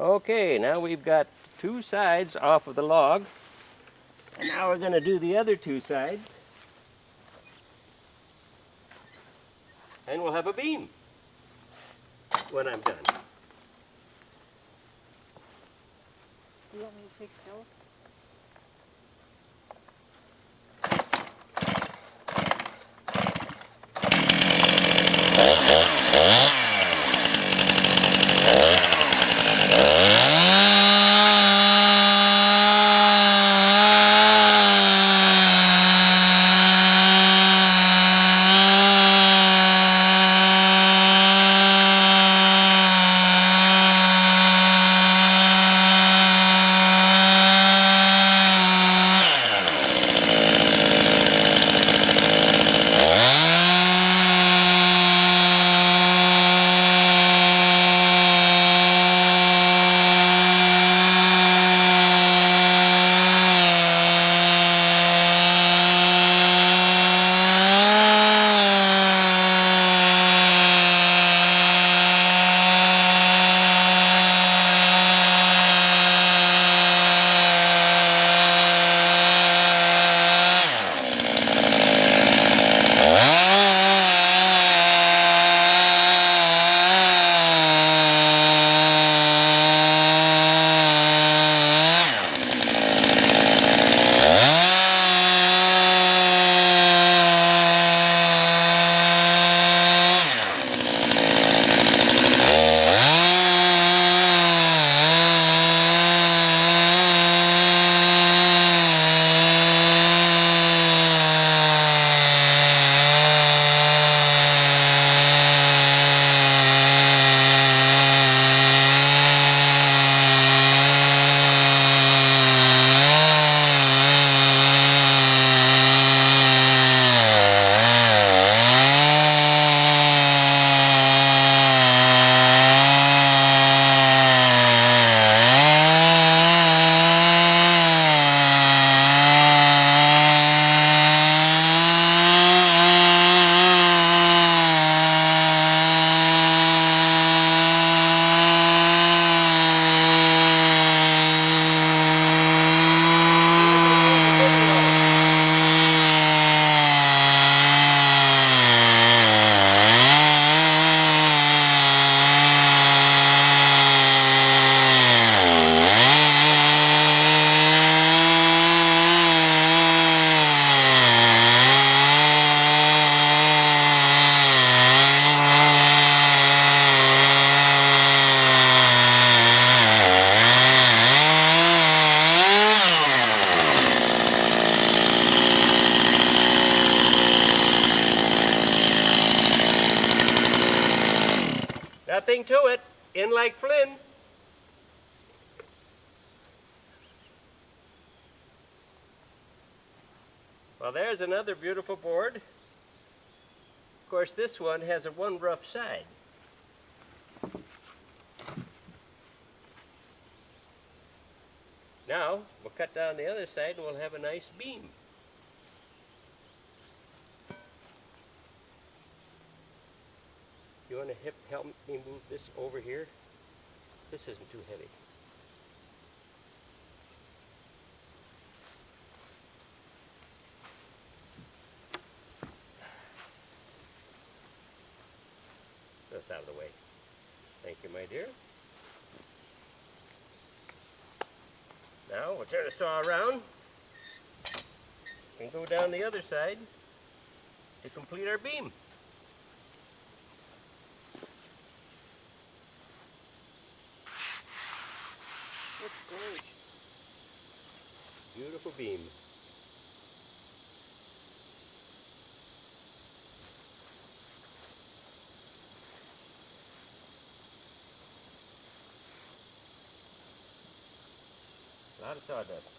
Okay, now we've got two sides off of the log, and now we're going to do the other two sides, and we'll have a beam when I'm done. You want me to take shells? Nothing to it, in like Flynn. Well, there's another beautiful board. Of course, this one has a one rough side. Now, we'll cut down the other side and we'll have a nice beam. You want to help me move this over here? This isn't too heavy. That's out of the way. Thank you, my dear. Now we'll turn the saw around and go down the other side to complete our beam. Looks great. Beautiful beam. A lot of sawdust.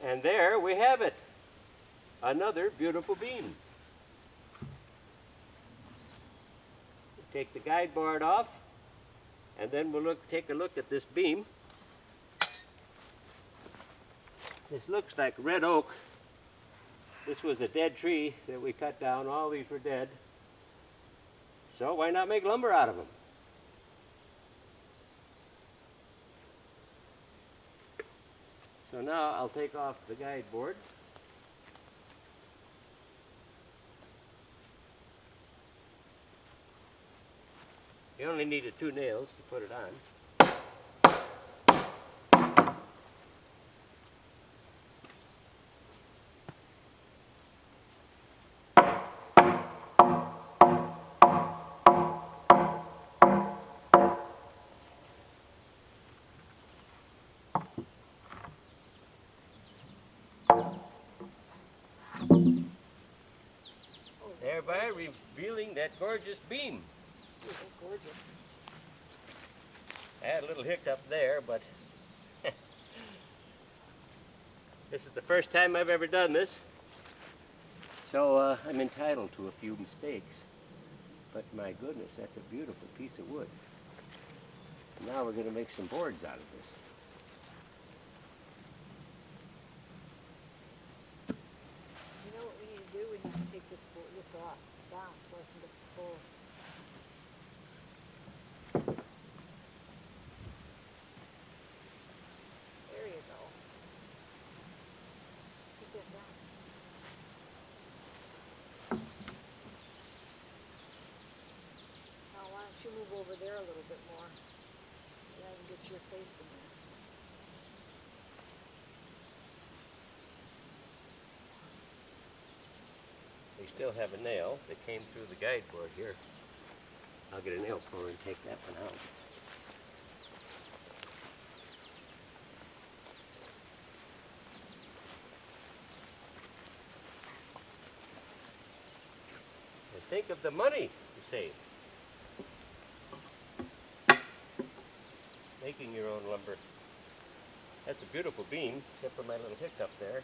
And there we have it. Another beautiful beam. Take the guide board off, and then we'll take a look at this beam. This looks like red oak. This was a dead tree that we cut down. All these were dead. So why not make lumber out of them? So now I'll take off the guide board. You only needed 2 nails to put it on. Thereby revealing that gorgeous beam. These are gorgeous. I had a little hiccup there, but this is the first time I've ever done this. So I'm entitled to a few mistakes. But my goodness, that's a beautiful piece of wood. Now we're going to make some boards out of this. You know what we need to do? We need to take this off down so I can get the full. There you go. Get that down. Now why don't you move over there a little bit more? And I can get your face in there. We still have a nail that came through the guide board here. I'll get a nail puller and take that one out. And think of the money you save. Making your own lumber. That's a beautiful beam, except for my little hiccup there.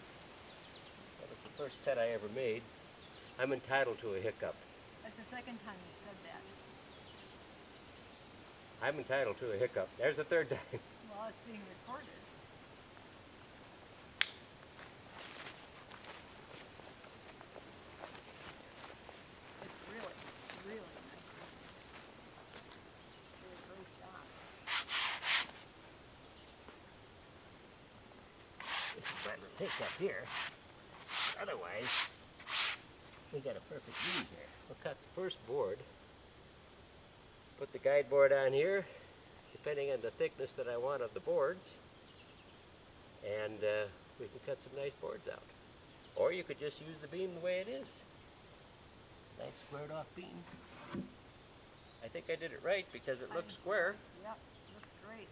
That was the first cut I ever made. I'm entitled to a hiccup. That's the second time you said that. I'm entitled to a hiccup. There's the third time. Well, it's being recorded. It's really, really nice. Did a great job. This is my little hiccup here. Otherwise, we got a perfect beam here. We'll cut the first board, put the guide board on here, depending on the thickness that I want of the boards, and we can cut some nice boards out. Or you could just use the beam the way it is. Nice squared off beam. I think I did it right because it looks square. Yep, looks great.